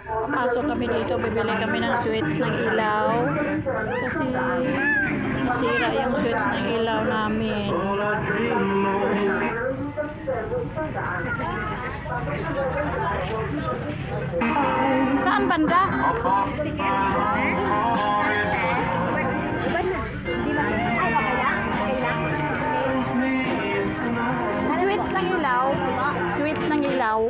Pasok kami dito, bibili kami ng switch ng ilaw. Kasi nasira yung switch ng ilaw namin. Saan banda? Switch ng ilaw. Switch ng ilaw.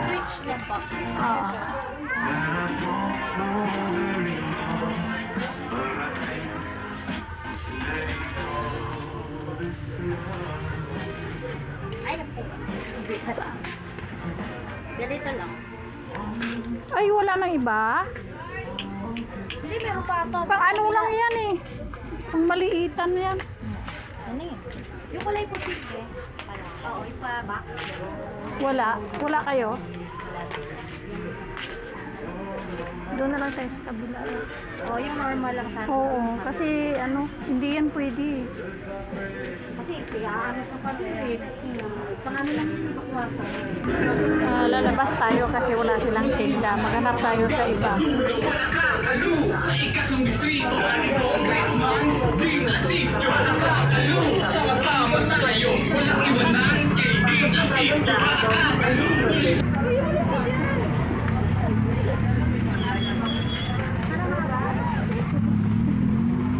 Switch lang po. Oo. Ay, ganito lang. Ay, wala nang iba. Hindi, meron pa ito. Pang ano lang yan eh. Pang maliitan yan. Ano yun? Yung kulay puti eh. Oo, ipa-box. Wala. Wala kayo. Doon na lang tayo sa kabila. Oo, yung normal lang sana. Oo, kasi ano, hindi yan pwede. Kasi kaya ano sa pag-ibig. Pangano lang yung bakwato. Lalabas tayo kasi wala silang tinda. Maghanap tayo sa iba. Sa ikatlong distrito, ating congressman, Dean Asisto, nakakalo. Sama-sama tayo, walang iwanan kay Dean Asisto, nakakalo.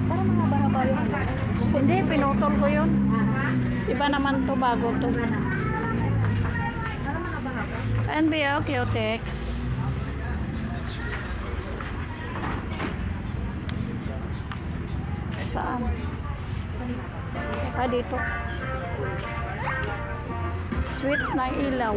Para mga bahaba yung ano. Hindi, pinutol ko yun. Iba naman to, bago to. Para mga bahaba. NBO, Qtex. Saan? Ah, dito. Switch na ilaw.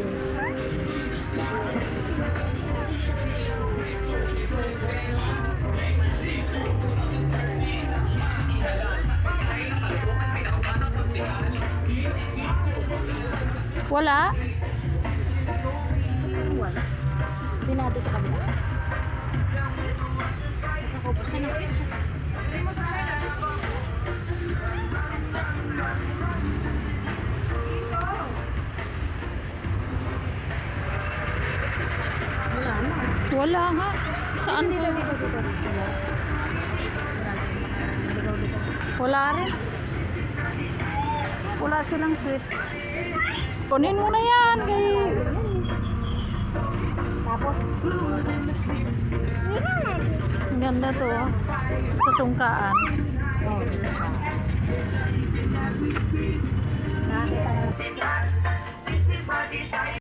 Wala? Wala. Hindi natin sa kabila. Nakakubos na switch. Wala na. Wala nga. Saan Dito, ba? dito, dito. Wala rin. Wala silang switch. Kunin mo na yan. Kay... Tapos, Ang ganda to. Sa sungkaan. nakakita na.